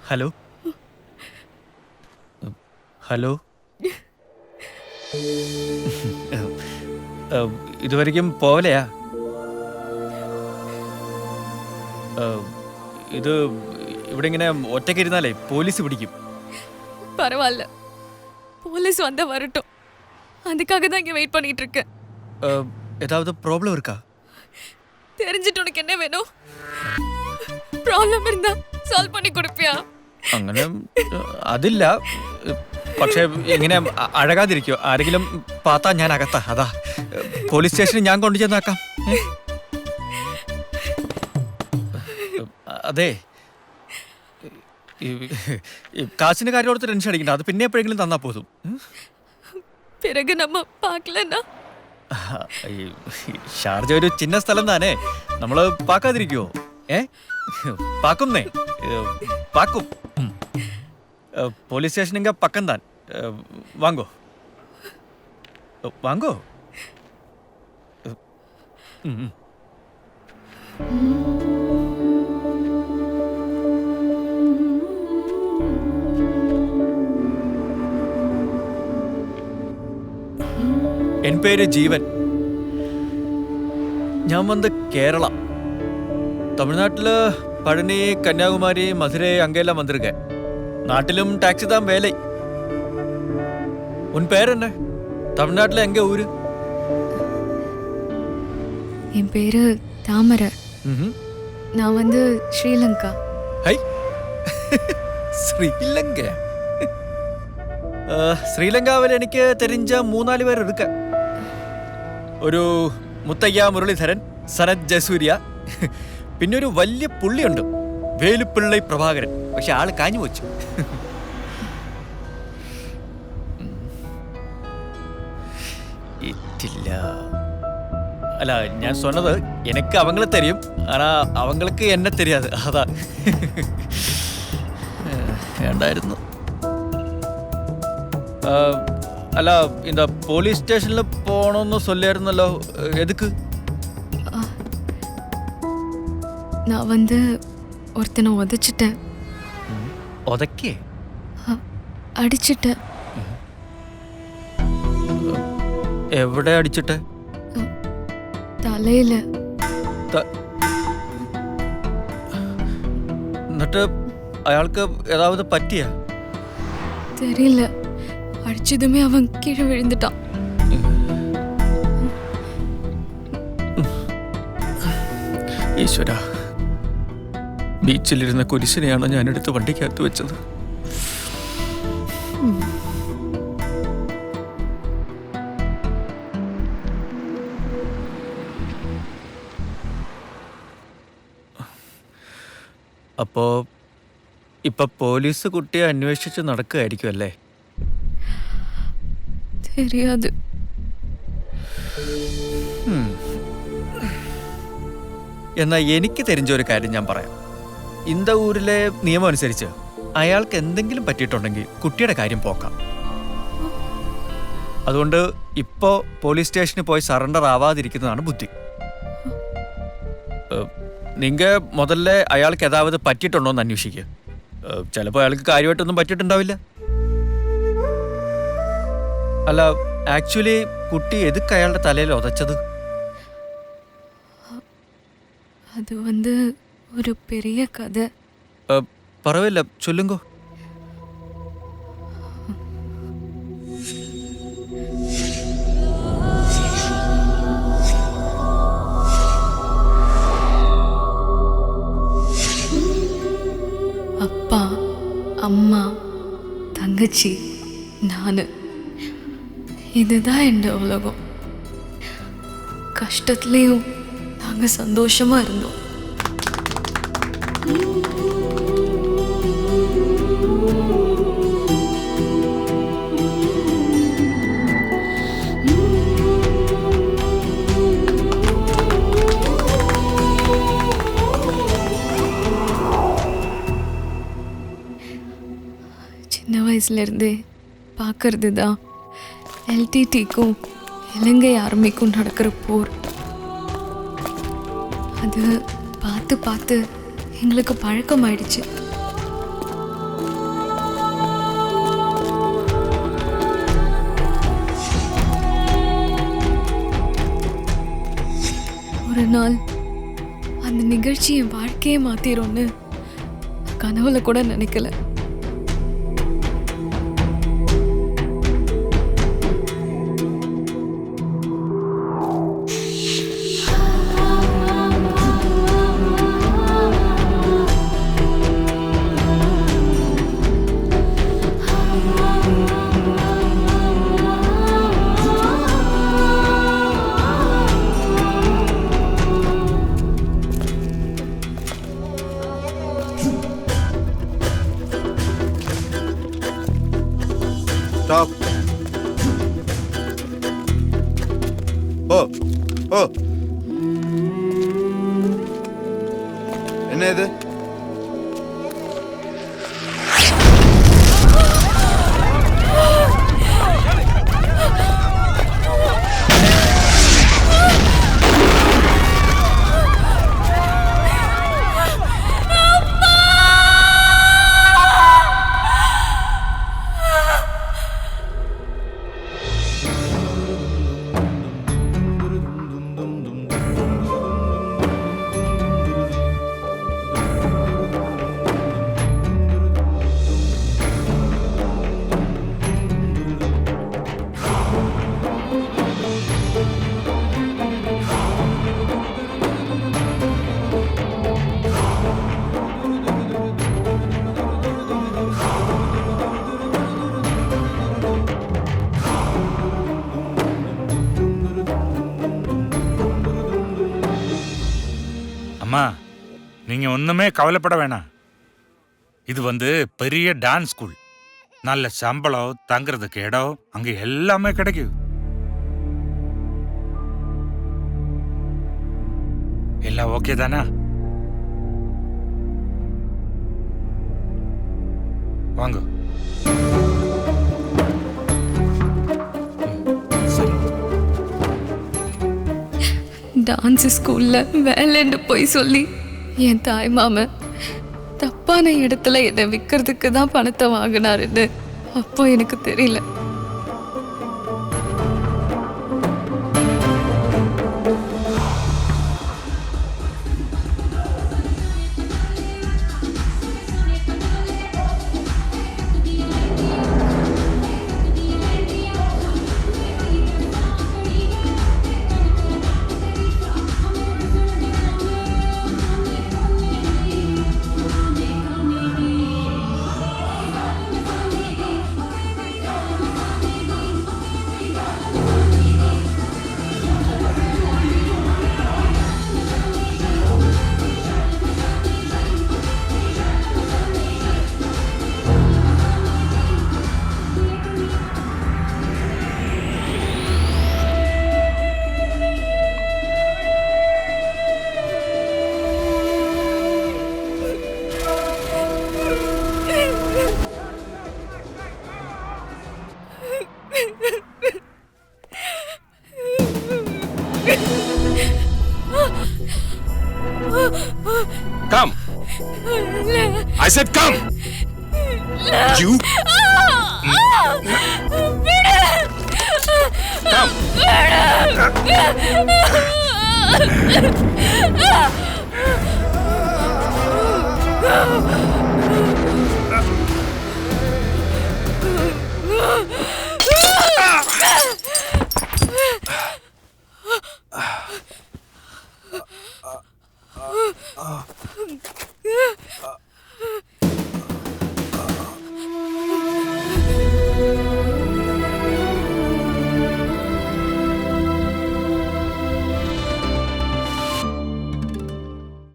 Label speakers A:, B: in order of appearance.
A: Hello hello ഇതുവരെയ്ക്കും പോവലെയാ? ഇത് ഇവിടെ ഇങ്ങനെ ഒറ്റയ്ക്ക് ഇരുന്നാലേ പോലീസ് പിടിക്കും.
B: பரவாயில்ல, போலீஸ் வந்தா வரட்டும். அதுக்காக தான் இங்க வெயிட் பண்ணிட்டு இருக்கேன்.
A: ஏதாவது ப்ராப்ளம் இருக்கா?
B: தெரிஞ்சிட்டு உனக்கு என்ன வேணும்? ப்ராப்ளம் இருந்தா சால்வ் பண்ணி கொடுப்பியா?
A: അങ്ങനെ അതില്ല. പക്ഷേ ഇങ്ങനെ അഴകാതിരിക്കോ? ആരെങ്കിലും പാത്താ ഞാൻ അകത്താ. അതാ പോലീസ് സ്റ്റേഷനിൽ ഞാൻ കൊണ്ടു ചെന്നാക്കാം. അതെ, കാശിന്റെ കാര്യം ഓർത്ത് ടെൻഷൻ അടിക്കണ്ട. അത് പിന്നെ എപ്പോഴെങ്കിലും തന്നാ പോതും.
B: பிறகு நம்ம பார்க்கலனா?
A: ഷാർജ ഒരു ചിന്ന സ്ഥലം താനേ. നമ്മള് പാക്കാതിരിക്കുവോ? പാക്കുന്നേ, പാക്കും. പോലീസ് സ്റ്റേഷനിങ്ക പക്കം താൻ. വാങ്ങോ വാങ്ങോ. என் பேரு ஜீவன். ഞാൻ വന്ന് കേരള, தமிழ்நாட்டில் பழனி, கன்னியாகுமரி, மதுரை அங்கெல்லாம் வந்திருக்கேன். நாட்டிலும் டாக்ஸி தான் வேலை. உன் பேர் என்ன? தமிழ்நாட்டில் எங்க ஊரு?
B: என் பேரு தாமரை. நான் வந்து ஸ்ரீலங்கா.
A: ஹை, ശ്രീലങ്ക. ശ്രീലങ്കാവിൽ എനിക്ക് തെരിഞ്ഞ 3-4 പേർ ഇരിക്ക. ഒരു മുത്തയ്യ മുരളീധരൻ, സനത് ജസൂര്യ, പിന്നെ ഒരു വലിയ പുള്ളിയുണ്ട്, വേലുപ്പിള്ളൈ പ്രഭാകരൻ. പക്ഷെ ആള് കാഞ്ഞു വെച്ചു. ഇറ്റില്ല. അല്ല, ഞാൻ சொன்னது எனக்கு அவங்கள தெரியும், ஆனா அவங்களுக்கு என்ன தெரியாது. അതാ വേണ്ടായിരുന്നു. അല്ല, இந்த போலீஸ் ஸ்டேஷன்ல போகணும்னு சொல்லியிருந்தല്ലോ, எதுக்கு?
B: நான் வந்து ஒருத்தனை உதைச்சிட்டேன்.
A: உதைக்கே?
B: அடிச்சிட்டேன்.
A: എവിടെ അടിച്ചിട്ട്?
B: തലയില്.
A: എന്നിട്ട് അയാൾക്ക് ഏതാവത് പറ്റിയ?
B: தெரியல, அடிச்சதுமே அவன் கீழே விழுந்துட்டான்.
A: ഈശ്വര, ബീച്ചിലിരുന്ന കുരിശിനെയാണോ ഞാൻ എടുത്ത് വണ്ടിക്കകത്ത് വെച്ചത്? അപ്പോ ഇപ്പൊ പോലീസ് കുട്ടിയെ അന്വേഷിച്ച് നടക്കുകയായിരിക്കും അല്ലേ?
B: தெரியாது.
A: എന്നാ എനിക്ക് തെരിഞ്ഞ ഒരു കാര്യം ഞാൻ പറയാം. ഇന്ത ഊരിലെ നിയമം അനുസരിച്ച് അയാൾക്ക് എന്തെങ്കിലും പറ്റിയിട്ടുണ്ടെങ്കിൽ കുട്ടിയുടെ കാര്യം പോക്കാം. അതുകൊണ്ട് ഇപ്പോ പോലീസ് സ്റ്റേഷനിൽ പോയി സറണ്ടർ ആവാതിരിക്കുന്നതാണ് ബുദ്ധി. നിങ്ങ മുതലേ അയാൾക്ക് ഏതാവത് പറ്റിയിട്ടുണ്ടോ എന്ന് അന്വേഷിക്കുക. ചിലപ്പോൾ അയാൾക്ക് കാര്യമായിട്ടൊന്നും പറ്റിയിട്ടുണ്ടാവില്ല. അല്ല, ആക്ച്വലി കുട്ടി എതുക്ക് അയാളുടെ തലയിൽ ഉതച്ചത്?
B: அது வந்து ஒரு பெரிய கதை.
A: പറവില്ല, ചൊല്ലുങ്കോ.
B: அப்பா, அம்மா, தங்கச்சி, நான், இதுதான் என் உலகம். கஷ்டத்துலேயும் நாங்கள் சந்தோஷமா இருந்தோம். சின்ன வயசுலேருந்தே பார்க்கறது தான் எல்டிடிக்கும் இலங்கை ஆர்மிக்கும் நடக்கிற போர். அது பார்த்து பார்த்து எங்களுக்கு பழக்கமாயிடுச்சு. நாள் அந்த நிகழ்ச்சி என் வாழ்க்கையே மாத்திரும்னு கனவுல கூட நினைக்கல.
C: Stop. Oh. Oh. என்ன இது?
D: அம்மா, நீங்க ஒண்ணுமே கவலைப்பட வேணாம். இது பெரிய டான்ஸ் ஸ்கூல். நல்ல சம்பளம், தங்குறதுக்கு இடம், அங்க எல்லாமே கிடைக்கும். எல்லாம் ஓகே தானா? வாங்க. சரி.
B: டான்ஸ் ஸ்கூல்ல வேலைன்னு போய் சொல்லி என் தாய் மாமன் தப்பான இடத்துல என்னை விற்கிறதுக்கு தான் பணத்தை வாங்கினாருன்னு அப்போ எனக்கு தெரியல.
E: Come! I said come! You! Come!